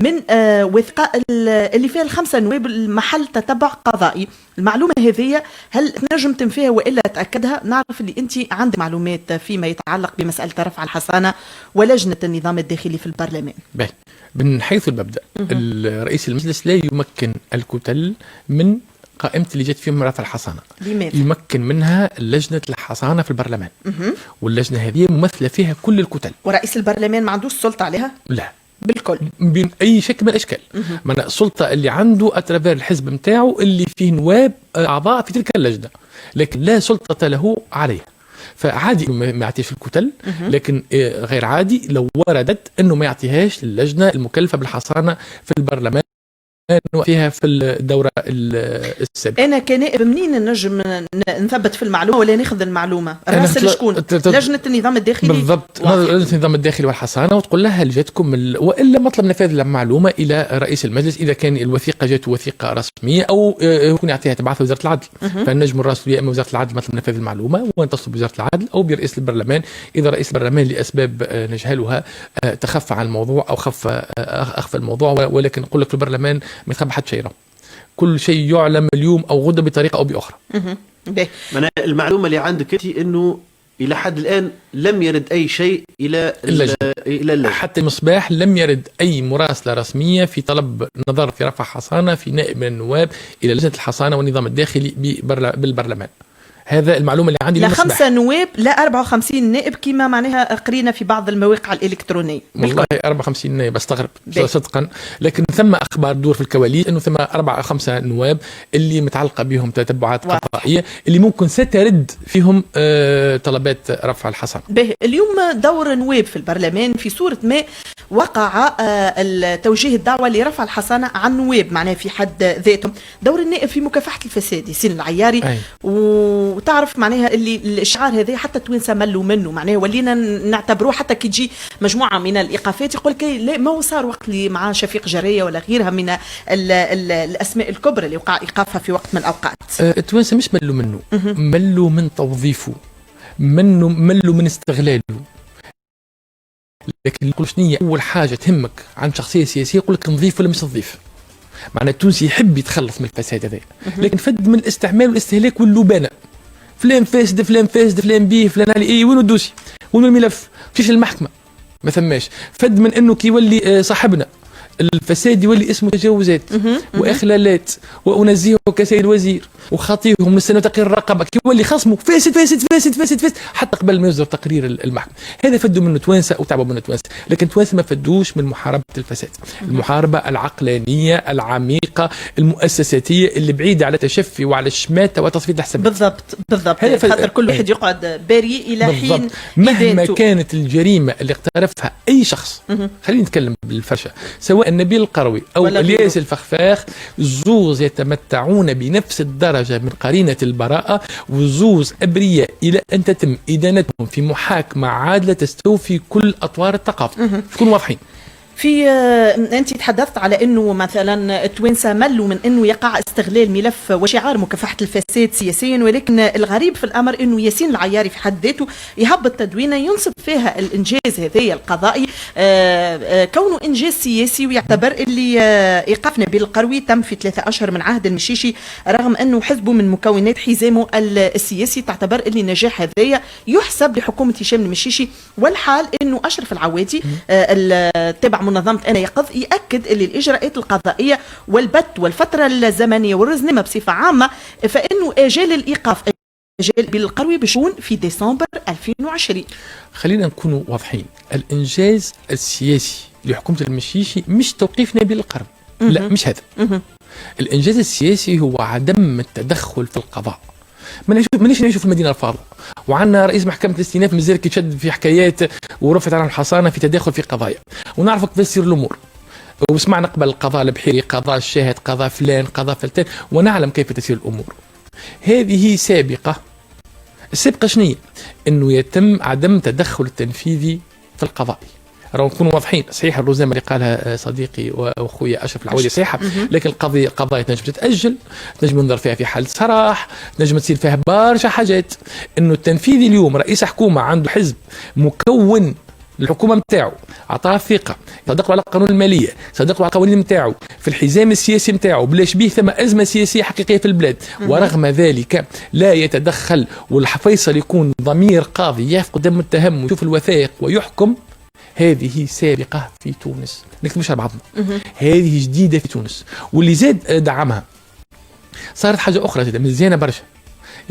من وثائق اللي فيها ال5 نواب المحل تتبع قضائي. المعلومة هذه هل تنجم تنفيها وإلا تأكدها؟ نعرف اللي أنت عندك معلومات فيما يتعلق بمسألة رفع الحصانة ولجنة النظام الداخلي في البرلمان. من حيث المبدأ رئيس المجلس لا يمكن الكتل من قائمة اللي جت فيهم رفع الحصانة. لماذا؟ يمكن منها لجنة الحصانة في البرلمان. واللجنة هذه ممثلة فيها كل الكتل. ورئيس البرلمان ما عندوش سلطة عليها؟ لا بالكل بين أي شكل من الأشكال. من السلطة اللي عنده أترافير الحزب متاعه اللي فيه نواب أعضاء في تلك اللجنة، لكن لا سلطة له عليها. فعادي ما يعطيش الكتل، لكن غير عادي لو وردت أنه ما يعطيهاش للجنة المكلفة بالحصانة في البرلمان فيها في الدورة السابقة. أنا كنائب منين نجم نثبت في المعلومة ولا ناخذ المعلومة؟ الرأس شكون؟ لجنة النظام الداخلي. بالضبط، لجنة النظام الداخلي والحصانة، وتقول لها جاتكم وإلا مطلب نفاذ المعلومة إلى رئيس المجلس إذا كان الوثيقة جات وثيقة رسمية أو يكون يعطيها تبعث وزارة العدل. فالنجم الراسل يا إما وزارة العدل مطلب نفاذ المعلومة وتصل بوزارة العدل أو برئيس البرلمان إذا رئيس البرلمان لأسباب نجهلها تخفى عن الموضوع أو أخفى الموضوع. ولكن نقول لك في البرلمان ما يخبى حد شيء، كل شيء يعلم اليوم أو غدا بطريقة أو بأخرى. المعلومة اللي عندك أنت أنه إلى حد الآن لم يرد أي شيء إلى اللجنة. حتى المصباح لم يرد أي مراسلة رسمية في طلب نظر في رفع حصانة في نائب من النواب إلى لجنة الحصانة والنظام الداخلي بالبرلمان. هذا المعلومة اللي عندي. لا 5 نواب لا 54 نائب كما معناها قرينا في بعض المواقع الإلكترونية. والله 54 نائب استغرب صدقا، لكن ثم أخبار دور في الكواليس أنه ثم 4 أو 5 نواب اللي متعلقة بهم تتبعات قضائية اللي ممكن سترد فيهم طلبات رفع الحصانة. اليوم دور نواب في البرلمان في صورة ما وقع التوجيه الدعوة لرفع الحصانة عن نواب معناه في حد ذاته. دور النائب في مكافحة الفساد ياسين العياري وتعرف معناها اللي الاشعار هذا حتى التوانسه ملوا منه، معناها ولينا نعتبروه حتى كي تجي مجموعه من الايقافات يقول لك لا ما هو صار وقت اللي مع شفيق جريه ولا غيرها من الاسماء الكبرى اللي وقع ايقافها في وقت من الاوقات. التوانسه مش ملوا منه، ملوا من توظيفه، ملوا من استغلاله. لكن يقول شنو اول حاجه تهمك عن شخصيه سياسيه يقول لك نظيف ولا مش نظيف. معنى التونسي يحب يتخلص من الفساد هذا، لكن فد من الاستعمال والاستهلاك واللبانه. فلان فاسد فلان فاسد فلان بيه فلان عليه اي وين الدوسي وين الملف مشيش للمحكمه ما ثماش. فد من انه كي يولي صاحبنا الفساد يولي اسمه تجاوزات واخلالات وانزهه كسيد وزير وخاطيهم نستنى تقرير الرقابه كي يولي خصمه فاسد فاسد فاسد فاسد فاسد حتى قبل ما يصدر تقرير المحكمه. هذا فدوا منه توانسه وتعبوا منه توانسه، لكن توانسه ما فدوش من محاربه الفساد، المحاربه العقلانيه العميقه المؤسساتيه اللي بعيده على تشفي وعلى الشماته وتصفيه الحسابات. بالضبط خاطر كل واحد يقعد بريء الى حين مهما كانت الجريمه اللي اقترفها اي شخص. خلينا نتكلم بالفرشه، سواء نبيل القروي أو الياس الفخفاخ، زوز يتمتعون بنفس الدرجة من قرينة البراءة، وزوز أبرياء إلى أن تتم إدانتهم في محاكمة عادلة تستوفي كل أطوار الثقافة. تكونوا واضحين. أنت تحدثت على أنه مثلا التوانسة ملوا من أنه يقع استغلال ملف وشعار مكافحة الفساد سياسيا، ولكن الغريب في الأمر أنه ياسين العياري في حد ذاته يهبط تدوينة ينصب فيها الإنجاز هذا القضائي كونه إنجاز سياسي، ويعتبر اللي إيقاف نبيل القروي تم في 3 أشهر من عهد المشيشي رغم أنه حزبه من مكونات حزامه السياسي. تعتبر اللي النجاح هذا يحسب لحكومة هشام المشيشي، والحال أنه أشرف العوادي التابع منظمة أنا يقظ يأكد أن الإجراءات القضائية والبت والفترة الزمنية والرزنامة بصفة عامة فإنه آجال الإيقاف آجال بالقروي بشون في ديسمبر 2020. خلينا نكونوا واضحين، الإنجاز السياسي لحكومة المشيشي مش توقيف نبيل القروي، لا مش هذا. الإنجاز السياسي هو عدم التدخل في القضاء. مانيش نعيشوا في المدينه الفاضله وعندنا رئيس محكمه الاستئناف مازال كيتشد في حكايات ورفعت عنه الحصانه في تداخل في قضايا، ونعرف كيف تصير الامور. وسمعنا قبل القضاء البحيري، قضاء الشاهد، قضاء فلان، قضاء فلتان، ونعلم كيف تسير الامور. هذه سابقه. السابقه شنية؟ انه يتم عدم تدخل التنفيذي في القضاء. راهو نكونوا واضحين، صحيح الرزنامه اللي قالها صديقي واخويا اشرف العوادي صحيحه، لكن قضايا تنجم تتاجل، تنجم ننظر فيها في حال سراح، تنجم تصير فيها برشا حاجات. انه التنفيذي اليوم رئيس حكومه عنده حزب مكون الحكومه نتاعو، عطاها ثقه، صدق على القانون الماليه، صدق على القوانين نتاعو، في الحزام السياسي نتاعو، بلاش بيه ثم ازمه سياسيه حقيقيه في البلاد، ورغم ذلك لا يتدخل، والفيصل يكون ضمير قاضي يقف قدام المتهم ويشوف الوثائق ويحكم. هذه سابقه في تونس، نكتبوش على بعضنا. هذه جديده في تونس، واللي زاد دعمها صارت حاجه اخرى زاد مزيانه برشا.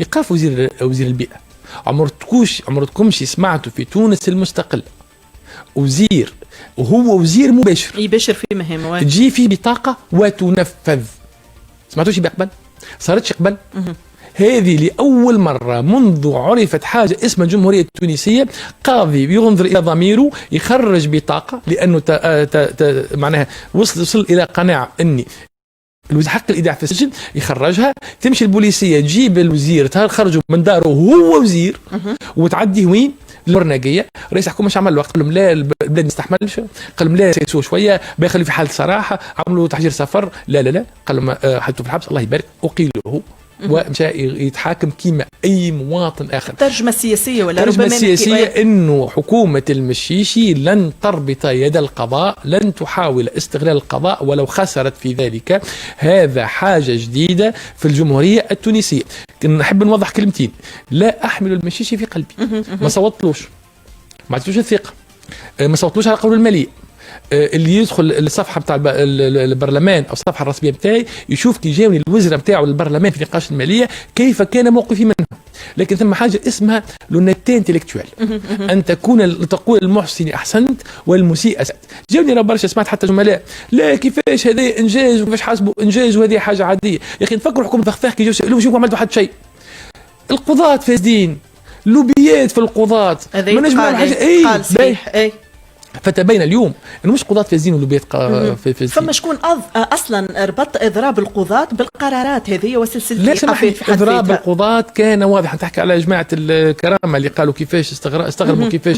ايقاف وزير البيئه. عمركمش سمعتوا في تونس المستقل وزير وهو وزير مباشر يباشر في مهامه تجي فيه بطاقه وتنفذ. سمعتوش بقبل؟ صارتش قبل. هذه لأول مرة منذ عرفت حاجة اسمها الجمهورية التونسية، قاضي ينظر إلى ضميره يخرج بطاقة لأنه معناها وصل إلى قناعة أني حق الإيداع في السجن، يخرجها، تمشي البوليسية تجيب الوزير تخرجه من داره وهو وزير وتعديه وين؟ البرناقية. رئيس الحكومة مش عمل الوقت، قال لهم لا البلاد ما يستحملش، قال لهم لا سيسوه شوية، بيخلوا في حالة صراحة، عملوا تحجير سفر، لا قال لهم حطوا في الحبس، الله يبارك، أقيلوه ومشى يتحاكم كيما اي مواطن اخر. ترجمه سياسيه ولا ترجمه سياسيه انه حكومه المشيشي لن تربط يد القضاء، لن تحاول استغلال القضاء ولو خسرت في ذلك. هذا حاجه جديده في الجمهوريه التونسيه. نحب نوضح كلمتين، لا احمل المشيشي في قلبي، ما صوتلوش، ما عطيتوش الثقه، ما صوتلوش على القانون الماليه. اللي يدخل الصفحه بتاع البرلمان او الصفحه الرسميه بتاعي يشوف كي جاوني الوزراء بتاعه للبرلمان في نقاش الماليه كيف كان موقفي منه. لكن ثم حاجه اسمها لونيتي انتلكتوال، ان تقول المحسن احسنت والمسيء اسأت. جاوني انا برشا سمعت حتى زملاء لا كيفاش هذا انجاز وكيفاش حاسبوا انجاز وهذه حاجه عاديه. يا اخي نفكروا حكومه فخفاخ كي جاوا يسالوا شوفوا عملتوا حد شيء. القضاة فاسدين، لوبيات في القضاة، ما نجم قال صحيح. فتبين اليوم انه مش قضاة فاسدين ولوبيات فاسدين. فما شكون اصلا ربط اضراب القضاة بالقرارات هذه وسلسله الايقافات في اضراب القضاة كان واضح. تحكي على جماعه الكرامه اللي قالوا كيفاش استغربوا كيفاش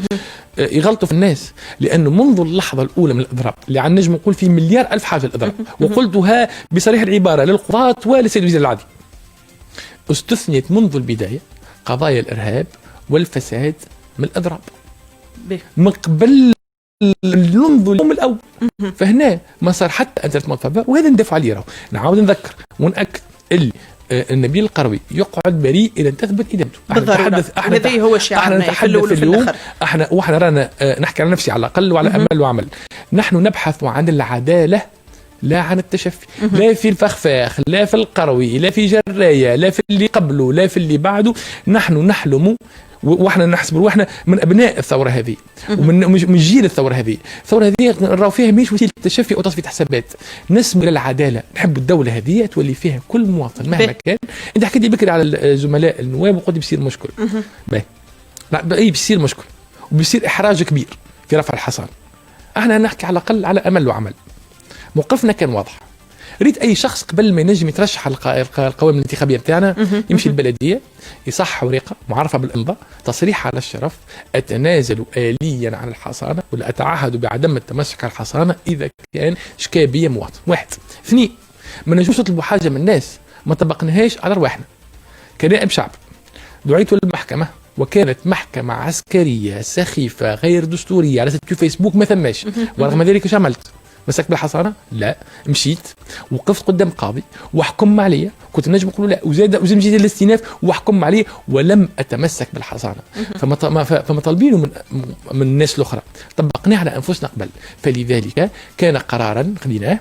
يغلطوا في الناس، لانه منذ اللحظه الاولى من الاضراب اللي عن نجم نقول في مليار الف حاجه الاضراب وقلتها بصريح العباره للقضاة وللسيد الوزير العادي، استثنيت منذ البدايه قضايا الارهاب والفساد من الاضراب من قبل ننظر اليوم الاول. فهنا ما صار حتى انت مرتبه، وهذا ندافع عليه. راهو نعاود نذكر ونأكد اللي النبيل القروي يقعد بريء الى ان تثبت ادانته. هذا هو شعارنا في اليوم. احنا رانا نحكي على نفسي على الاقل وعلى امل وعمل. نحن نبحث عن العداله لا عن التشفي، لا في الفخفاخ، لا في القروي، لا في جرايه، لا في اللي قبله، لا في اللي بعده. نحن نحلم واحنا نحسب روحنا من ابناء الثوره هذه ومن جيل الثوره هذه. الثوره هذه نراو فيها مش وسيله تشفي او تصفيه حسابات، نسمو للعداله. نحب الدوله هذه تولي فيها كل مواطن مهما كان. انت حكيت لي بكري على الزملاء النواب وقلت بيصير مشكل. لا اي بيصير مشكل وبيصير احراج كبير في رفع الحصان. احنا نحكي على الاقل على امل وعمل. موقفنا كان واضح. ريت اي شخص قبل ما ينجم يترشح على القوائم الانتخابيه بتاعنا يمشي البلديه يصح ورقه معرفه بالامضاء تصريح على الشرف، اتنازل اليا عن الحصانه ولا اتعهد بعدم التمسك على الحصانه اذا كان شكابيه مواطن. واحد. اثنين، ما نجمش نطلبوا حاجه من الناس ما طبقناهاش على رواحنا. كنائب شعب دعيت للمحكمه وكانت محكمه عسكريه سخيفه غير دستوريه على فيسبوك ما ثماش، ورغم ذلك ايش عملت؟ مسك بالحصانه؟ لا، مشيت وقفت قدام قاضي وحكم عليا، كنت نجم نقول لا وزاد مجيء الاستئناف وحكم عليه ولم اتمسك بالحصانه. فما طالبينه من الناس الاخرى، طبقناه على انفسنا قبل. فلذلك كان قرارا خذيناه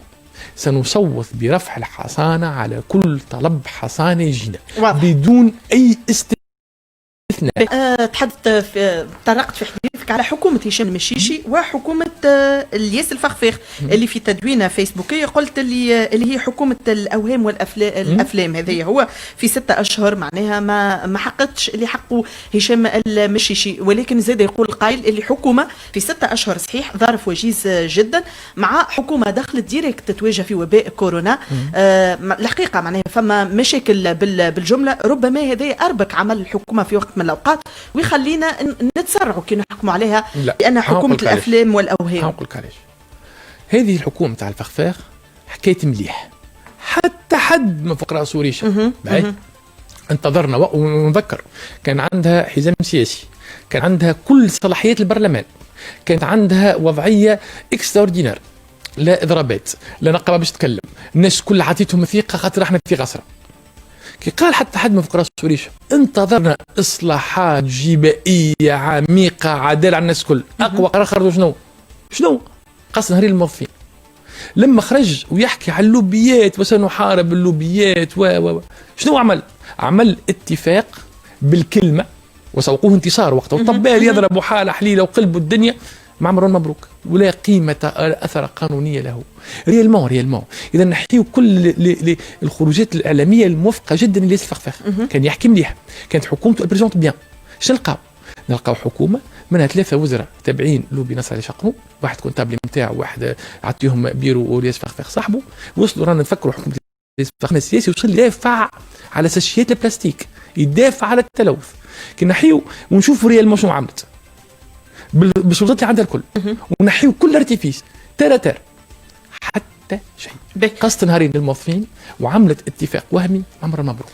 سنصوت برفع الحصانه على كل طلب حصانه يجينا بدون اي استثناء. طرقت في حديثك على حكومة هشام المشيشي وحكومة الياس الفخفاخ اللي في تدوينة فيسبوكية قلت اللي هي حكومة الأوهام والأفلام. هذه هو في 6 أشهر معناها ما حققتش اللي حقه هشام المشيشي، ولكن زاد يقول القائل اللي حكومة في 6 أشهر صحيح ظرف وجيز جدا مع حكومة دخلت ديريكت تتواجه في وباء كورونا. الحقيقة معناها فما مشاكل بالجملة. ربما هذا أربك عمل الحكومة في وقت من الأوقات ويخلينا نتسرعوا كي نحكموا عليها لأنها حكومة الأفلام والأوهام. هنقولك علاش هذه الحكومة تاع الفخفاخ حكاية مليح حتى حد من فقراء سوريشة. انتظرنا ونذكر كان عندها حزام سياسي، كان عندها كل صلاحيات البرلمان، كانت عندها وضعيه اكستراوردينير، لا اضرابات، لا نقابه باش تتكلم، الناس كل عطيتهم ثقه خاطر احنا في غصره. كي قال حتى حد من فقراء وريشه انتظرنا اصلاحات جبائيه عميقه عادله على الناس الكل. اقوى قرار خرجوا شنو؟ قص نهارين الموظفين. لما خرج ويحكي على اللوبيات وسنحارب اللوبيات شنو عمل؟ عمل اتفاق بالكلمه وسوقوه انتصار وقته، والطبال يضربوا حاله حليله وقلبوا الدنيا مع مروان مبروك ولا قيمه اثر قانونيه له. ريالمون اذا نحكيو كل الخروجات الاعلاميه الموفقه جدا لياس الفخفاخ، كان يحكي مليح، كانت حكومته بريزونت بيان. شنو نلقاو حكومه منها 3 وزراء تابعين لوبي نصر علي شقرو، واحد كونتابلي نتاعو، واحد عطيهم بيرو ولياس فخفاخ صاحبه، وصلوا رانا نفكروا حكومه لياس فخفاخ السياسي وصل يدافع على ساشيات البلاستيك، يدافع على التلوث. كي نحيو ونشوفوا ريالمون شنو عملت بالسلطات اللي عندها الكل، ونحيو كل ارتيفيس ترى حتى شيء. قصت نهارين للموظفين وعملت اتفاق وهمي مع مروان مبروك.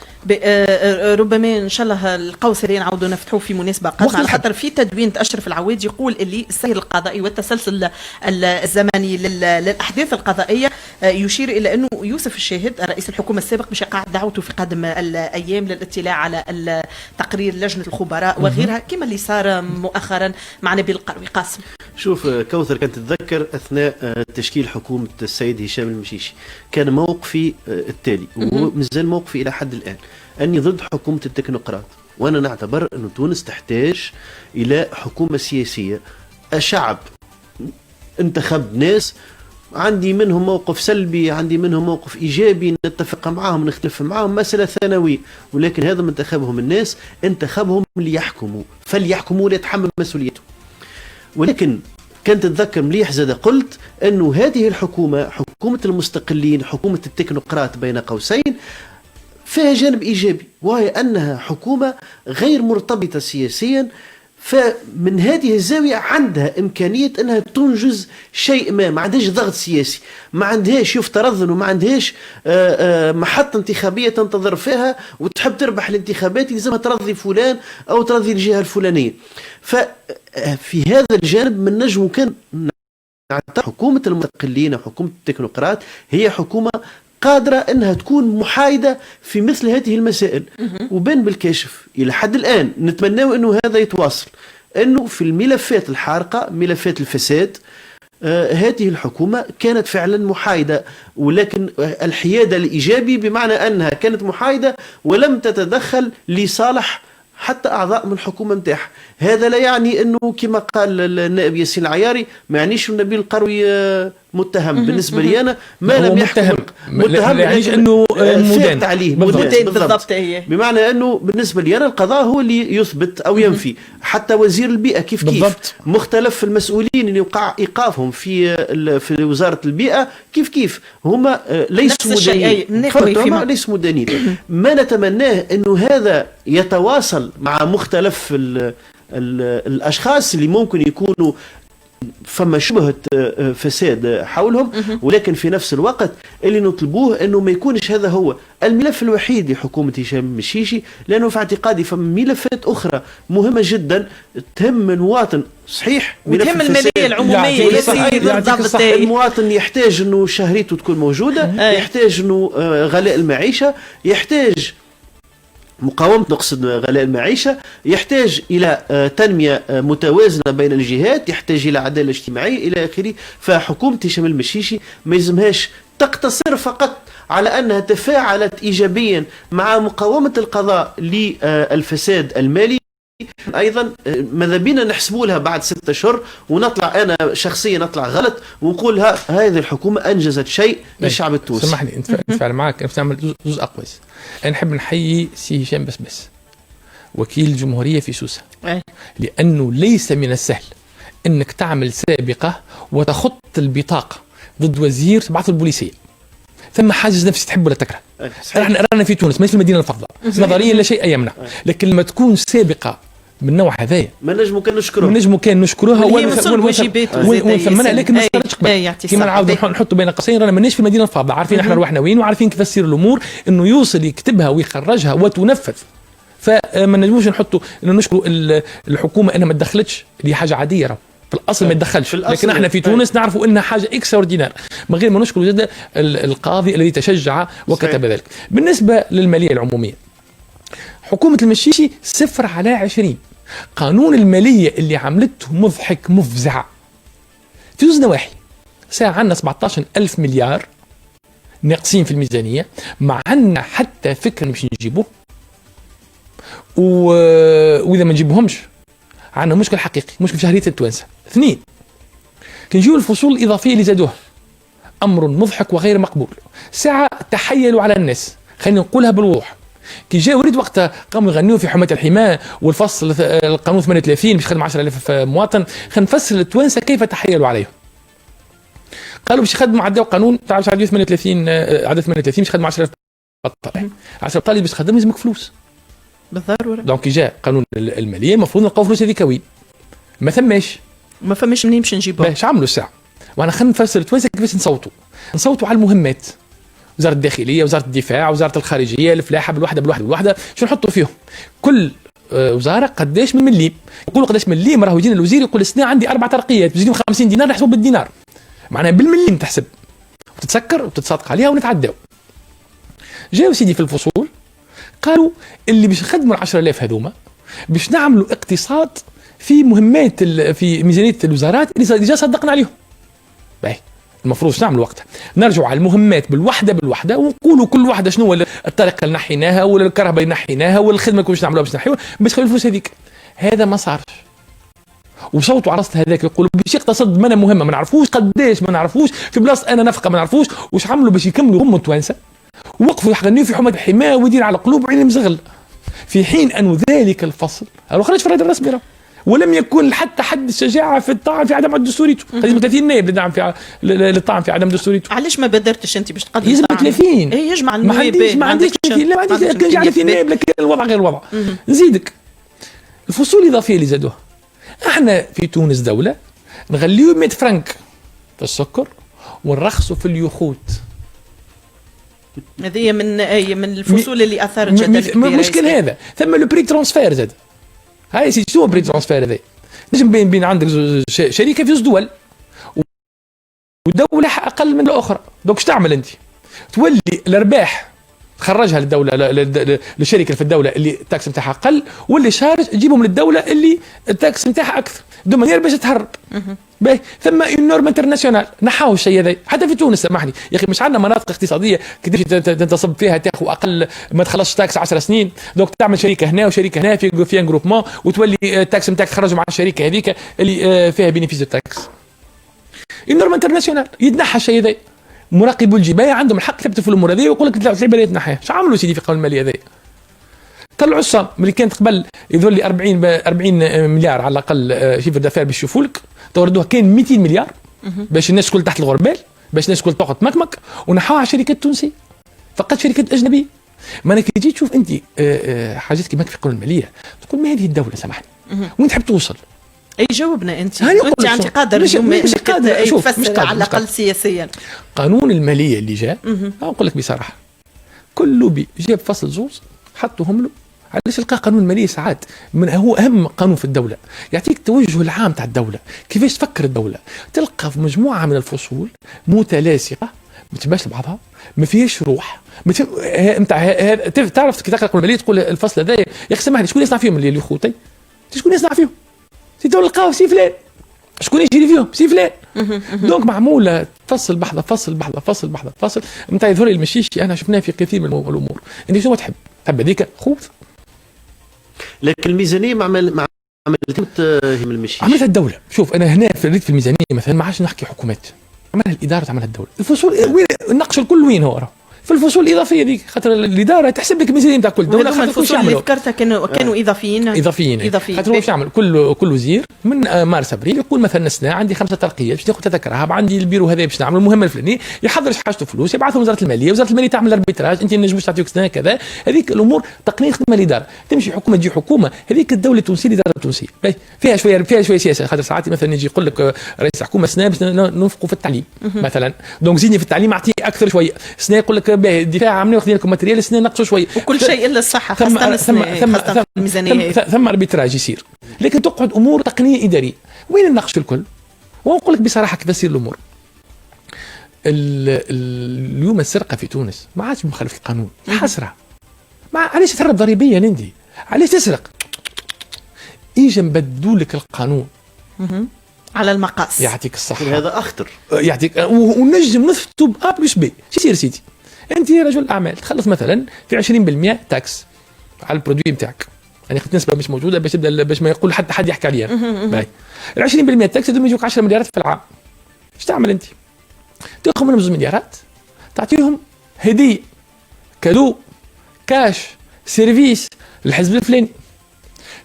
ربما ان شاء الله القوسري نعاودوا نفتحوه في مناسبه قادمه، على خاطر في تدوين أشرف العواد يقول اللي السير القضائي والتسلسل الزمني للاحداث القضائيه يشير الى انه يوسف الشاهد رئيس الحكومه السابق باش يقع دعوته في قادم الايام للاطلاع على تقرير لجنه الخبراء وغيرها كما اللي صار مؤخرا مع نبيل القروي. قاسم، شوف كوثر، كانت تتذكر اثناء تشكيل حكومه السيد هشام المشيشي كان موقفي التالي ومازال موقفي الى حد الان، اني ضد حكومه التكنوقراط، وانا نعتبر انه تونس تحتاج الى حكومه سياسيه. الشعب انتخب ناس عندي منهم موقف سلبي، عندي منهم موقف ايجابي، نتفق معاهم نختلف معاهم، مساله ثانويه، ولكن هذا من انتخابهم الناس، انتخبهم ليحكموا، فليحكموا ليتحمل مسؤوليته. ولكن كنت تتذكر مليح زاد قلت انه هذه الحكومه، حكومه المستقلين، حكومه التكنوقراط بين قوسين، فيها جانب ايجابي، وهي انها حكومه غير مرتبطه سياسيا، فمن هذه الزاويه عندها امكانيه انها تنجز شيء ما عندهاش ضغط سياسي، ما عندهاش يفترض انه ما عندهاش محطه انتخابيه تنتظر فيها وتحب تربح الانتخابات لازمها ترضي فلان او ترضي الجهه الفلانيه. ففي هذا الجانب من نجم كان حكومه المستقلين وحكومه التكنوقراط هي حكومه قادرة أنها تكون محايدة في مثل هذه المسائل، وبين بالكاشف إلى حد الآن نتمنى أنه هذا يتواصل، أنه في الملفات الحارقة، ملفات الفساد، هذه الحكومة كانت فعلا محايدة، ولكن الحيادة الإيجابي بمعنى أنها كانت محايدة ولم تتدخل لصالح حتى أعضاء من الحكومة متاعها. هذا لا يعني أنه كما قال النائب ياسين العياري ما يعنيش النبيل القروي متهم. بالنسبة لي أنا ما لم يحكم متهم يعني أنه مدان عليه بالضبط. بمعنى أنه بالنسبة لي أنا القضاء هو اللي يثبت أو ينفي. حتى وزير البيئة كيف مختلف المسؤولين اللي يوقع إيقافهم في وزارة البيئة كيف هم ليسوا مدانين، ليسوا مدانين. ما نتمناه أنه هذا يتواصل مع مختلف الأشخاص اللي ممكن يكونوا فما شبهة فساد حولهم، ولكن في نفس الوقت اللي نطلبوه أنه ما يكونش هذا هو الملف الوحيد لحكومة هشام المشيشي، لأنه في اعتقادي فما ملفات أخرى مهمة جدا تهم المواطن. صحيح وتهم المالية العمومية المواطن يحتاج أنه شهريته تكون موجودة، يحتاج أنه غلاء المعيشة، يحتاج مقاومة نقصد غلاء المعيشة، يحتاج إلى تنمية متوازنة بين الجهات، يحتاج إلى عدالة اجتماعية إلى آخره. فحكومة هشام المشيشي ما يلزمهاش تقتصر فقط على أنها تفاعلت إيجابيا مع مقاومة القضاء للفساد المالي، ايضا ماذا بينا نحسبوا لها بعد 6 أشهر ونطلع انا شخصيا نطلع غلط ونقول هذه الحكومه انجزت شيء للشعب التونسي. سامحني نتفاعل معك، نعمل جزء اقوس. انا نحب نحيي سي هشام بس وكيل الجمهوريه في سوسه، لانه ليس من السهل انك تعمل سابقه وتخط البطاقه ضد وزير تبعث البوليسيه. ثم حاجز نفسي تحب ولا تكره. احنا رانا في تونس ما في المدينه الفضلاء، نظريا لا شيء يمنع، لكن لما تكون سابقه من نوع هذايا ما نجمو كان نشكروها ونثمنها، لكن ما صارتش قبل. كيما نعاودوا نحطوا بين قوسين رانا ماناش في المدينه الفاضله، عارفين احنا رواحنا وين وعارفين كيف تصير الامور، انه يوصل يكتبها ويخرجها وتنفذ. فما نجموش نحطوا انه نشكروا الحكومه انها ما تدخلتش، اللي حاجه عاديه. في الاصل ما يتدخلش، لكن احنا في طيب. تونس نعرفوا انها حاجه اكستراوردينار، من غير ما نشكر زاد القاضي الذي تشجع وكتب ذلك. بالنسبه للماليه العموميه، حكومه المشيشي 0/20. قانون الماليه اللي عملته مضحك مفزع في زوج نواحي. ساعة عندنا 17,000 مليار ناقصين في الميزانيه، ما عندنا حتى فكره باش نجيبوه، واذا ما نجيبوهمش عندنا مشكل حقيقي، مشكل في شهريه التوانسه. 2، كي نجيو الفصول الاضافيه اللي زادوها، امر مضحك وغير مقبول. ساعه تحيلوا على الناس، خلينا نقولها بالوضوح. كي جاء وليد وقتها قاموا يغنيوا في حمايه الحمايه والفصل القانون 38 باش يخدم 10,000 مواطن. خلينا نفسر للتوانسه كيف تحيلوا عليهم. قالوا باش يخدموا عداو قانون تاع 38 عدد 38 باش يخدموا 10,000 بطال. 10 بطال باش تخدم لازمك فلوس بالضروره. دونك جاء قانون الماليه المفروض نلقاو فلوس هذيك وين؟ ما فماش منين باش نجيبوها. باش عملوا الساعه. وانا خلينا نفسر التوانسه كيفاش نصوتوا على المهمات. وزاره الداخليه، وزاره الدفاع، وزاره الخارجيه، الفلاحه بالوحده شو نحطوا فيهم؟ كل وزاره قداش من مليم، يقولوا قداش من مليم. راهو يجينا الوزير يقول السنه عندي 4 ترقيات بزيدهم 50 دينار نحسبوا بالدينار، معناها بالمليم تحسب وتتسكر وتتصادق عليها ونتعداو. جاوا سيدي في الفصول قالوا اللي باش نخدموا 10,000 هذوما باش نعملوا اقتصاد في مهمات في ميزانيه الوزارات اللي جا صدقنا عليهم. باهي المفروض شنو نعملوا وقتها؟ نرجعوا على المهمات بالوحده ونقولوا كل واحده شنو هو الطريقه اللي نحيناها ولا الكهرباء اللي نحيناها ولا الخدمه كيفاش نعملوها باش نحيوها باش نخلوا الفلوس هذيك. هذا ما صارش. وصوتوا على راس هذاك يقولوا باش يقتصد منا مهمه ما نعرفوش قداش، ما نعرفوش في بلاصه انا نفقه ما نعرفوش واش عملوا باش يكملوا هم التوانسه ووقفوا يغنيوا في حمايه الحمايه ويدير على قلوب وعين المزغل، في حين ان ذلك الفصل خرج في الرائد الرسمي ولم يكن حتى حد الشجاعه في الطعن في عدم دستوريته. لازم 30 نائب للدعم في للطعن في عدم دستوريته. علاش ما بادرتش انت باش تقدم؟ يلزم 30. اي يجمع النواب. ما عنديش 30. لا ما عنديش. كان 30 نائب لكن الوضع غير الوضع. نزيدك الفصول الاضافيه اللي زادوها. احنا في تونس دوله نغليو 100 فرنك في السكر ونرخصوا في اليخوت. هذه من الفصول اللي اثارت جدل كبير. مشكل هذا. ثم لو بري ترانسفير زاد. هاي سي شنو بري ترانسفير هذا؟ نجم بين عندك شركه في زوج دول ودوله اقل من الاخرى، دوك اش تعمل انت؟ تولي الارباح تخرجها للدوله للشركه في الدوله اللي التاكس نتاعها اقل، واللي شارج تجيبهم للدوله اللي التاكس نتاعها اكثر، دو مانيير باش تهرب. باهي ثم اون نورم انترناسيونال نحاو الشيء هذا حتى في تونس. سامحني يا اخي، مش عندنا مناطق اقتصاديه كيفاش تنتصب فيها تاخذ اقل ما تخلصش تاكس 10 سنين، دوك تعمل شركه هنا وشركه هنا في جروبمون وتولي التاكس نتاعك تخرجه مع الشركه هذيك اللي فيها بينيفيس التاكس. اون نورم انترناسيونال يتنحى الشيء هذا. مراقبو الجبايه عندهم الحق يثبتوا في الامور هذه ويقول لك اللعبه اللي تنحيها. اش عملوا سيدي في القانون المالي هذا؟ طلعوا الصم اللي كانت قبل يذول لي 40 مليار على الاقل شيفر دافير باش يشوفوا لك، توردوها كان 200 مليار باش الناس تكون تحت الغربال، باش الناس تكون تقعد مكمك، ونحوها على شركات تونسيه فقط شركات اجنبيه. ما انا كي تجي تشوف انت حاجات كيما في القانون الماليه تقول ما هذه الدوله سامحني وين تحب توصل؟ اي جاوبنا انت انت قادر مش قادر تفسر على الاقل سياسيا. قانون الماليه اللي جاء اقول لك بصراحه كله جاب فصل زوز حطوهم له. علاش تلقى قانون الماليه ساعات من هو اهم قانون في الدوله، يعطيك التوجه العام تاع الدوله، كيفاش تفكر الدوله. تلقى في مجموعه من الفصول متلاصقه ما تشبهش لبعضها، ما فيهاش روح نتاع تعرف كي تقرا القانون الماليه تقول الفصل هذا يا اخي سامحني شكون يصنع فيهم اللي خوتي؟ شكون يصنع فيهم؟ سي تلقاو سي فلان، شكون يجري فيهم؟ سي فلان. دونك معموله فصل بحذا فصل نتاع يظهر المشيشي. انا شفناه في كثير من الامور. انت شنو تحب هذيك خوف، لكن الميزانيه ما عملتها المشيشي، عملتها الدوله. شوف انا هنا في الميزانيه مثلا ما عادش نحكي حكومات، عملها الاداره تعملها الدوله. الفصول وين النقش الكل وين هو راه في الفصول الاضافيه ديك، خاطر الاداره تحسب لك الميزانيه نتاع كل دوله. خاطر الفصول اللي ذكرتها كانوا اضافيين. خاطر واش يعمل كل وزير من مارس ابريل يقول مثلا السنه عندي 5 ترقيات باش ناخذ تذكرها، عندي البيرو هذا باش نعمل المهمه الفلانيه، يحضر حاجته فلوس يبعثهم وزاره الماليه تعمل الاربيتراج. انت نجموش تعطيك سنه كذا. هذيك الامور تقنيه خدمه الاداره. تمشي حكومه تجي حكومه، هذيك الدوله التونسيه الاداره التونسيه فيها شويه سياسه. خاطر ساعات مثلا يجي يقول لك رئيس الحكومه سنه باش ننفقوا في التعليم مثلا، دونك زيدني في التعليم اعطيه اكثر شويه، السنه يقول لك باهي الدفاع عملنا واخذين لكم ماتريال، السنه نقصوا شويه، وكل شيء الا الصحه خاصه الميزانيه. ثم اربيتراج يصير، لكن تقعد امور تقنيه اداريه وين نناقش في الكل. ونقول لك بصراحه كيف تصير الامور. اليوم السرقه في تونس ما عادش مخالف القانون، حسره. علاش تهرب ضريبيا انت؟ علاش تسرق؟ اجا نبدلوا لك القانون على المقاس. يعطيك الصحه. هذا اخطر. يعطيك ونجم نثبتوا ب بلس بي. شو يصير سيدي؟ انت رجل اعمال تخلص مثلا في 20% تاكس على البرودوي نتاعك. يعني اخذت نسبه مش موجوده باش ما يقول حتى حد يحكي عليها. باهي ال 20% تاكس دوم يجوك 10 مليارات في العام. ايش تعمل انت؟ تاخذ منهم 2 مليارات تعطيهم هديه كادو كاش سيرفيس للحزب الفلاني.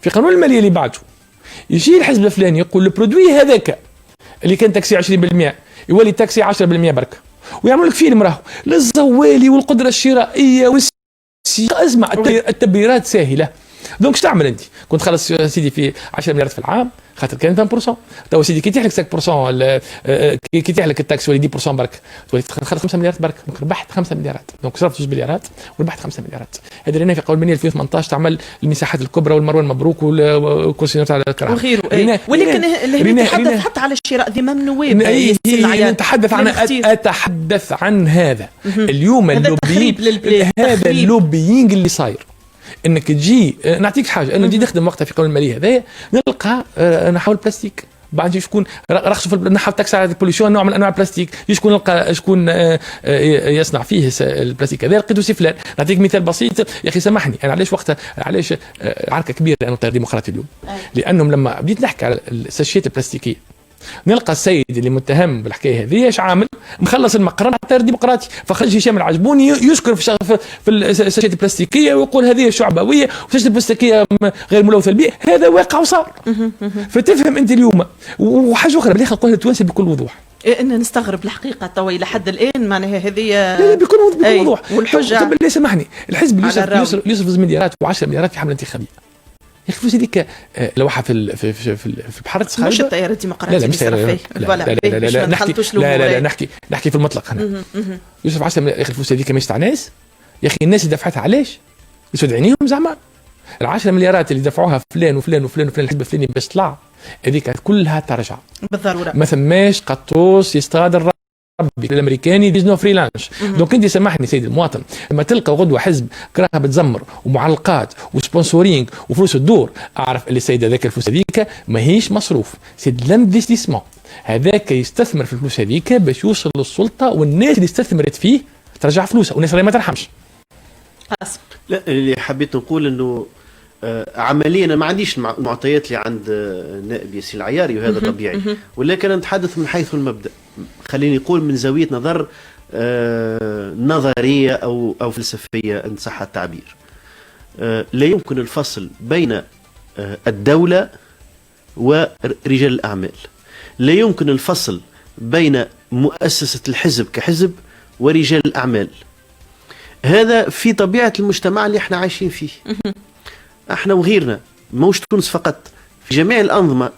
في قانون الماليه اللي بعده يجي الحزب الفلاني يقول البرودوي هذاك اللي كان تاكسي 20% يولي تاكسي 10% برك، ويعملوا لك فيلم راهو للزوالي والقدره الشرائيه اسمع التبريرات ساهله. دونك اش تعمل انت؟ كنت خلص سيدي في 10 مليارات في العام خاطر كان 20%، تو سيدي كي يتيح لك 5% كي يتيح لك التاكس ولي 10% برك تولي تخلص 5 مليارات برك، دونك ربحت 5 مليارات، دونك صرفت 2 مليارات وربحت 5 مليارات. هذا اللي في قانون الماليه 2018 تعمل المساحات الكبرى والمروان مبروك والكرسي تاع الكرام وغيره. ولكن اللي يتحدث حتى على شراء ذمم نواب. اتحدث عن هذا اليوم هذا اللوبينج اللي صاير. انك تجي نعطيك حاجه انه تجي تخدم وقتها في قانون الماليه هذايا نلقى نحاول بلاستيك بعد شكون رخصوا في نحاول تاكس على البوليسيون نوع من انواع البلاستيك، شكون نلقى شكون يصنع فيه البلاستيك هذا لقيته سي فلان. نعطيك مثال بسيط يا اخي سامحني، انا علاش وقتها علاش عركه كبيره لانه التيار الديمقراطي اليوم لانهم لما بديت نحكي على الساشيات البلاستيكيه نلقى السيد اللي متهم بالحكايه هذه ايش عامل؟ مخلص المقرن على التيار الديمقراطي، فخرج هشام العجبوني يشكر في الساشات البلاستيكيه ويقول هذه شعبويه والساشات البلاستيكيه غير ملوثه للبيئه. هذا واقع وصار. فتفهم انت اليوم. وحاجه اخرى اللي نقولها للتوانسه بكل وضوح ان نستغرب الحقيقه طوي لحد الان معناها هذه بكل وضوح. والحجه طب اللي سامحني الحزب يصرف مليارات و10 مليارات في حمله انتخابيه. يا اخي فلوس هذيك لوحه في بحر الصخيره مش التيار الديمقراطي لا مش لا نحكي في المطلق هنا. يوسف 10 يا اخي الفلوس هذيك مش تاع ناس يا اخي، الناس اللي دفعتها علاش؟ يسود عينيهم زعما ال10 مليارات اللي دفعوها فلان وفلان وفلان وفلان الحزب الفلاني باش طلع هذيك كلها ترجع بالضروره. ما ثماش قطوس يصطاد الربي الامريكاني ديز نو فري لانش. دونك انت سامحني سيدي المواطن لما تلقى غدوه حزب كراها بتزمر ومعلقات وسبونسورينغ وفلوس الدور، اعرف اللي السيد هذاك الفلوس هذيك ماهيش مصروف، سيد لانفستيسمون هذاك يستثمر في الفلوس هذيك باش يوصل للسلطه والناس اللي استثمرت فيه ترجع فلوسها والناس اللي ما ترحمش. لا اللي حبيت نقول انه عمليا ما عنديش المعطيات اللي عند نائب ياسين العياري وهذا طبيعي، ولكن انا نتحدث من حيث المبدا. خليني نقول من زاويه نظر نظريه او فلسفيه ان صح التعبير. لا يمكن الفصل بين الدوله ورجال الاعمال، لا يمكن الفصل بين مؤسسه الحزب كحزب ورجال الاعمال. هذا في طبيعه المجتمع اللي احنا عايشين فيه احنا وغيرنا، موش تونس فقط، في جميع الأنظمة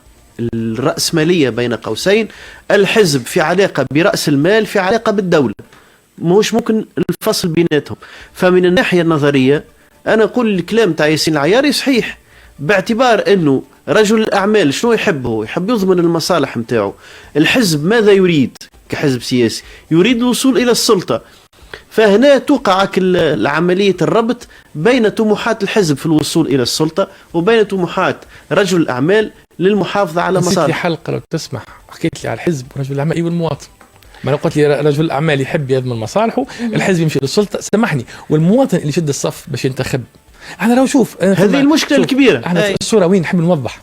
الرأسمالية بين قوسين الحزب في علاقة برأس المال في علاقة بالدولة، موش ممكن الفصل بيناتهم. فمن الناحية النظرية أنا أقول الكلام تاع ياسين العياري صحيح، باعتبار أنه رجل الأعمال شنو يحبه؟ يحب يضمن المصالح متاعه. الحزب ماذا يريد كحزب سياسي؟ يريد الوصول إلى السلطة. فهنا توقع العملية الربط بين طموحات الحزب في الوصول إلى السلطة وبين طموحات رجل الأعمال للمحافظة على مصالح. في حلقة لو تسمح حكيت لي على الحزب ورجل الأعمال والمواطن. ما أنا قلت لي رجل الأعمال يحب يضمن مصالحه، الحزب يمشي للسلطة، سامحني، والمواطن اللي يشد الصف باش ينتخب. أنا لو شوف هذه المشكلة الكبيرة. احنا في الصورة وين نحب نوضح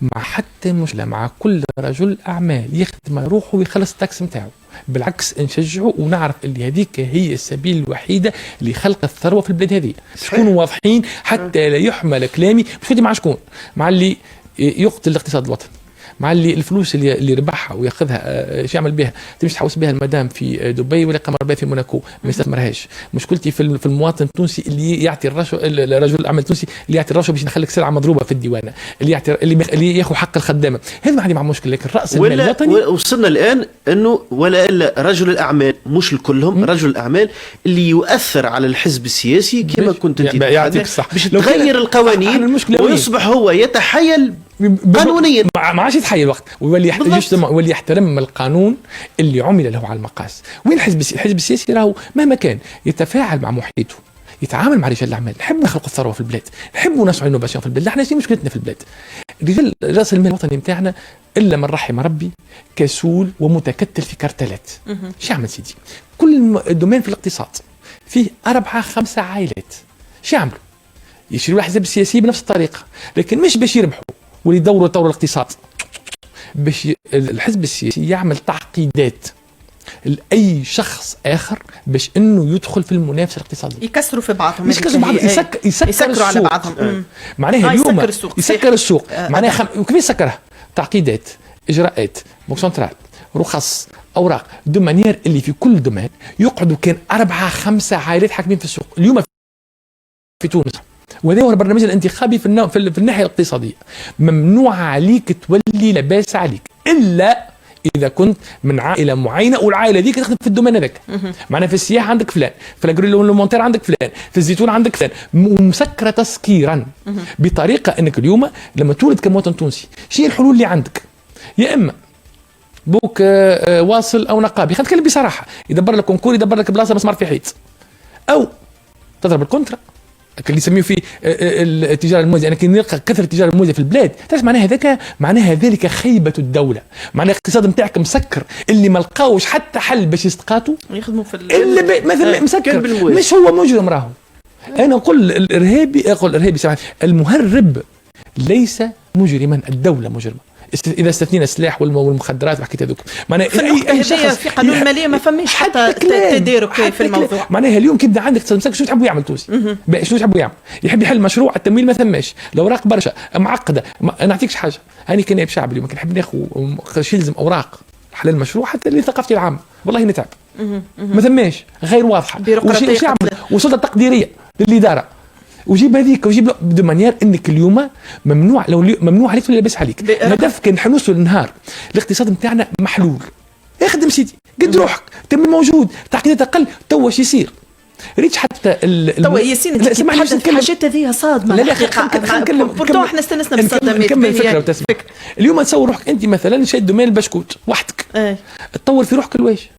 مع حتى مشكلة مع كل رجل أعمال يخدم روحه ويخلص التاكس متاعه، بالعكس نشجعه ونعرف اللي هذيك هي السبيل الوحيدة لخلق الثروة في البلاد هذه. تكونوا واضحين حتى لا يحمل كلامي مش مع شكون، مع اللي يقتل الاقتصاد الوطني، مع اللي الفلوس اللي يربحها وياخذها شو يعمل بها؟ تمشي تحوس بها المدام في دبي ولا قمر بها في موناكو، ما يستثمرهاش. مشكلتي في المواطن التونسي اللي يعطي الرجل الاعمال التونسي اللي يعطي الرشوه باش نخليك سلعه مضروبه في الديوانه، اللي ياخذ حق الخدامه. هذا ما عندي مع مشكله، لكن راس المال الوطني وصلنا الان انه ولا الا رجل الاعمال، مش الكلهم، رجل الاعمال اللي يؤثر على الحزب السياسي كما كنت انت يعطيك الصح باش تغير القوانين ويصبح هو يتحايل قانونيا. ما عادش يتحايل الوقت ويولي يحترم القانون اللي عمل له على المقاس. وين الحزب السياسي راهو مهما كان يتفاعل مع محيطه، يتعامل مع رجال الاعمال. نحب نخلق الثروه في البلاد، نحبوا نسعوا الانوفاسيون في البلاد. احنا شنو مشكلتنا في البلاد؟ رجال راس المال الوطني نتاعنا الا من رحم ربي كسول ومتكتل في كارتلات. شو يعمل سيدي؟ كل دومين في الاقتصاد فيه 4-5 عائلات. شو يعملوا؟ يشيروا الحزب السياسي بنفس الطريقه، لكن مش باش يربحوا واللي يدوروا الاقتصاد، باش الحزب السياسي يعمل تعقيدات لأي شخص آخر باش إنه يدخل في المنافسة الاقتصادية. يكسروا في بعضهم، مش يكسروا بعض، يسكروا على بعضهم. معناها اليوم يسكر السوق. معناها وكيف يسكرها؟ تعقيدات، إجراءات، بنك سنترال، رخص، أوراق، دو مانيير اللي في كل دومين يقعدوا كان 4-5 عائلات حاكمين في السوق. اليوم في تونس، وهذا هو البرنامج الانتخابي في الناحية الاقتصادية، ممنوع عليك تولي لباس عليك إلا إذا كنت من عائلة معينة والعائلة ذيك تخدم في الدومين هذاك. معناها في السياحة عندك فلان، في الأجرومونتير عندك فلان، في الزيتون عندك فلان، ومسكرة تسكيرا بطريقة أنك اليوم لما تولد كمواطن تونسي شيء الحلول اللي عندك؟ يا إما بوك واصل أو نقابي، خلينا نتكلم بصراحة، يدبر لك كونكور، يدبر لك بلاصة مسمار في حيط، أو تضرب الكونترا اللي يسميه فيه التجاره الموازيه. انا كي نلقى كثره التجاره الموازيه في البلاد، تعرف معناها هذاك، معناها ذلك خيبه الدوله، معناها الاقتصاد نتاعك مسكر، اللي ما لقاوش حتى حل باش يسقطوا يخدموا في اللي مثلا مسكر، مش هو مجرم راهو. انا نقول الارهابي المهرب ليس مجرما، الدوله مجرمه اذا استثنينا السلاح والمخدرات وحكيت هذوك. معناها اي شخص في قانون الماليه ما فماش حتى تدارك في الموضوع. معناها اليوم كيبدا عندك اقتصاد شنو تحبوا يعمل تونسي؟ شنو تحبوا يعمل؟ يحب يحل مشروع التمويل ما ثماش، الاوراق برشا معقده، ما نعطيكش حاجه. هاني كنائب شعب اليوم كنحب ناخذ يلزم اوراق حل المشروع حتى لثقافتي العامه، والله نتعب. ما ثماش، غير واضحه، وش يعمل؟ وسلطه تقديريه للاداره، وجيب هذيك وجيب دو مانيير انك اليوم ممنوع، لو ممنوع عليك ولا لاباس عليك. هدف كان حنوصل النهار الاقتصاد نتاعنا محلول. اخدم سيدي، قد روحك، تم موجود، تعقيدات اقل، تو واش يصير؟ ريتش حتى تو ياسين تحدث في حاجات هذه صادمه. لا خلينا نتكلم، بورتو احنا استنسنا بالصدمات. نكمل الفكره وتسمع. اليوم تصور روحك انت مثلا شاد دومين البشكوت وحدك، تطور في روحك الواش،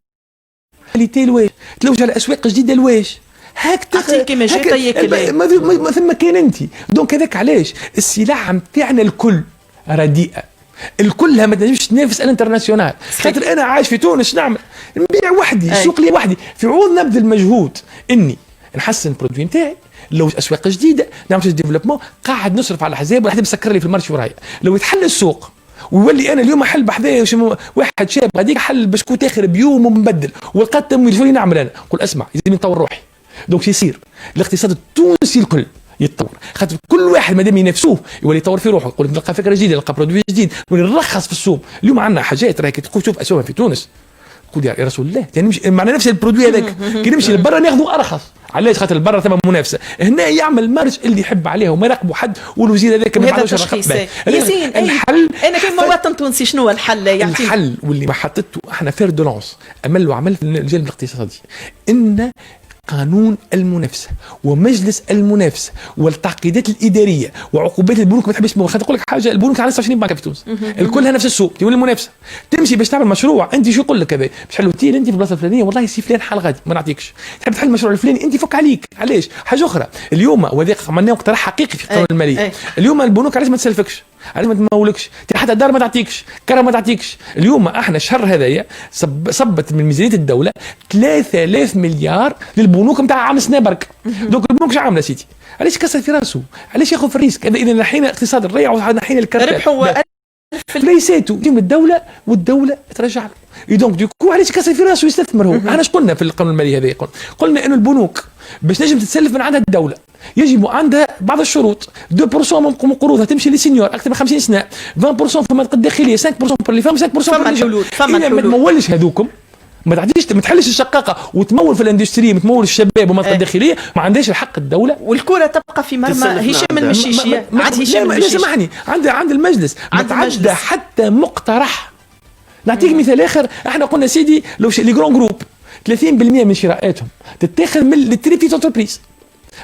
كاليتي الواش، تلوج على اسواق جديده الواش، هكذا كيما جيت ما ثم كاين انت. دونك هذاك علاش السلع نتاعنا الكل رديئه، الكلها ما تنجمش تنافس الانترناسيونال. خاطر انا عايش في تونس نعمل نبيع وحدي، السوق لي وحدي، في عوض نبذل مجهود اني نحسن البرودوي نتاعي، لو اسواق جديده نعمل ديفلوبمون، قاعد نصرف على حساب واحد مسكر لي في المارشي ورايا. لو يتحل السوق ويولي انا اليوم حل بحذايا واحد شاب غاديك حل بشكوت اخر بيوم ومبدل ولقيت تمويل، شو نعمل انا؟ نقول اسمع لازم نطور روحي. دونك يصير الاقتصاد التونسي الكل يتطور، خاطر كل واحد مادام ينافسوه يولي يطور في روحه، يقول نلقى فكره جديده، نلقى برودوي جديد، نرخص في السوق. اليوم عندنا حاجات راهي تقول شوف اسواق في تونس، تقول يا رسول الله يعني مش معنى نفس البرودوي هذاك كي نمشي لبرا ناخذوا ارخص. علاش؟ خاطر البرا ثم منافسه، هنا يعمل مارج اللي يحب عليها وما يراقبوا حد، والوزير هذاك ما عندوش تشخيص. ياسين الحل انا كمواطن تونسي شنو هو الحل؟ الحل واللي ما حطته احنا فير دو لونس عمل وعمل في الجانب الاقتصادي، ان قانون المنافسه ومجلس المنافسه والتعقيدات الاداريه وعقوبات البنوك. ما تحبش خاطر نقول لك حاجه، البنوك على 29 بنك في تونس، الكلها نفس السوق، تولي المنافسه. تمشي باش تعمل مشروع، انت شو يقول لك هذا باش حلو تيل انت في البلاصه الفلانيه، والله سي فلان حال غادي ما نعطيكش. تحب تحل المشروع الفلاني انت فك عليك. علاش؟ حاجه اخرى اليوم وهذا عملناه اقتراح حقيقي في القانون الماليه. اليوم البنوك علاش ما تسلفكش؟ علاش ما تمولكش؟ حتى الدار ما تعطيكش، كرم ما تعطيكش. اليوم احنا الشهر هذايا صبت من ميزانيه الدوله 3000 مليار للبنوك نتاع عام سنه برك. دونك البنوك شو عامله سيدي؟ علاش كسر في راسه؟ علاش ياخذ في الريسك؟ اذا نحينا اقتصاد الريع ونحينا الكرتال، ربحوا ليساتو يجي من الدوله والدوله ترجع له. دونك دوكو علاش كسر في راسه يستثمر هو؟ احنا قلنا في القانون المالي هذا قلنا انه البنوك باش نجم تتسلف من عندها الدوله يجب عندها بعض الشروط. 2% من قروضها تمشي للسينيور اكثر من 50 سنه، 20% في المنطقه الداخليه، 5% في اللي فهم، 5% فما الحلول. اذا ما تمولش هذوكم، ما تعديش ما تحلش الشقاقه وتمول في الاندستري، وتمول الشباب والمنطقه الداخليه، ما عندهاش الحق الدوله. والكره تبقى في مرمى هشام المشيشي. عاد هشام المشيشي سامحني، عند المجلس متعدى حتى مقترح. نعطيك مثال اخر، احنا قلنا سيدي لو لي جرون جروب 30% من شراءاتهم تتاخذ من التريبيت انتربريز،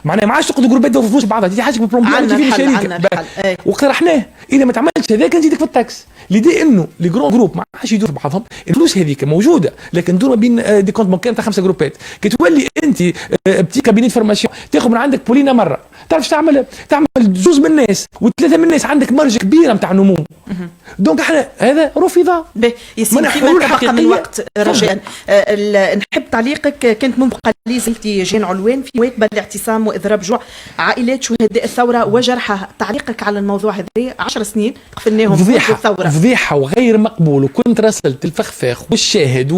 معناها ما عادش تقعدوا جروبات يدوروا فلوس بعضها، تجي حاجه بالبروبليم تجي في الشركه واقترحناه اذا ما تعملش هذاك نزيدك في التاكس. لدي انه لي جرون جروب ما عادش يدور بعضهم، الفلوس هذيك موجوده لكن دور ما بين دي كونت بانكير تاع 5 جروبات. كي تولي انت بتي كابينيت فورماسيون تاخذ من عندك بولينا مره، تعرفش تعمل جوز من الناس وثلاثه من الناس، عندك مرجه كبيره نتاع نمو. دونك احنا هذا رفض. ياسين فيما تبقى من وقت رجاء نحب تعليقك. كنت منذ قليل زلتي جين علوان في واقبه لاعتصام واضراب جوع عائلات شهداء الثوره وجرحها، تعليقك على الموضوع هذا؟ 10 سنين قفلناهم في الثوره، فضيحه وغير مقبول. وكنت راسلت الفخفاخ والشاهد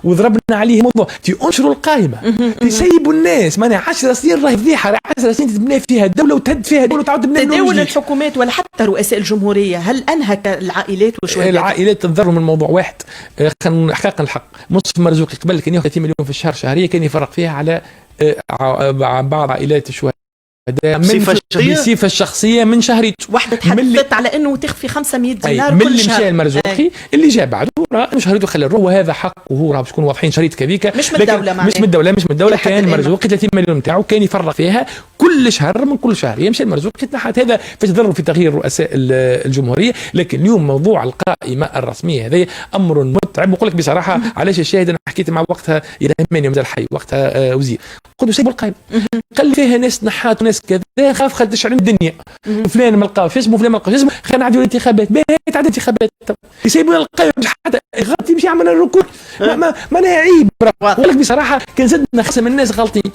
وضربنا عليه موضوع انشروا القائمه يسيبوا الناس. معناها 10 سنين راهي فضيحه، 10 سنين تبنى فيها الدوله وتهد فيها الدوله وتعود تبنى تداول الحكومات ولا حتى رؤساء الجمهوريه. هل انهك العائلات والشهداء؟ العائلات تنضروا من موضوع واحد. خلينا حقيقه الحق، مصطفى مرزوقي قبل كان ياخذ 30 مليون في الشهر شهريه، كان يفرق فيها على بعض عائلات الشهداء بصفه الشخصيه من شهريته. واحده تحدثت على انه تخفي 500 دينار من كل شهر. مشى المرزوقي اللي جاء بعده راه شهريته خلى الروح، وهذا حق وهو راه باش نكونوا واضحين. شريط كذيك مش من الدوله، مش من الدوله كان المرزوقي 30 مليون نتاعو كان يفرغ فيها كل شهر من كل شهر. يمشي المرزوقي تنحت هذا فاش ضروا في تغيير رؤساء الجمهوريه. لكن اليوم موضوع القائمه الرسميه هذا امر متعب. نقول لك بصراحه علاش الشاهد انا حكيت مع وقتها يرهمني مازال حي وقتها وزير، قلت سيبوا القائمه قال فيها ناس نحات وناس كذا، خاف خد تشعل الدنيا. فلان ما لقاوش اسمه، فلان ما لقاوش اسمه، خلينا نعدوا الانتخابات. تعدي الانتخابات يسيبون القائمه حتى غلط يمشي يعمل الركود. ما عيب. نقول لك بصراحه كان زدنا 5 من الناس غلطين.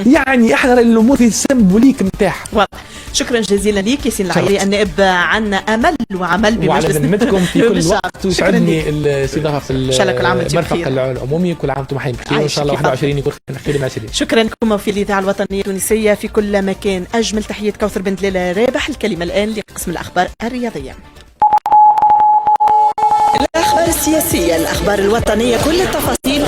يعني احنا الامور في السمبوليك نتاعها. واضح. شكرا جزيلا ليك ياسين العياري النائب عن امل وعمل بمجلس وعلى ذمتكم في كل وقت. وسعدني الاستضافه في المرفق العمومي. كل عام وانتم حيين بخير، وان شاء الله 21 يكون خير مع سيدي. شكرا لكم في الاذاعه الوطنيه التونسيه في كل مكان. اجمل تحيه كوثر بن دلال رابح. الكلمه الان لقسم الاخبار الرياضيه. الاخبار السياسيه، الاخبار الوطنيه، كل التفاصيل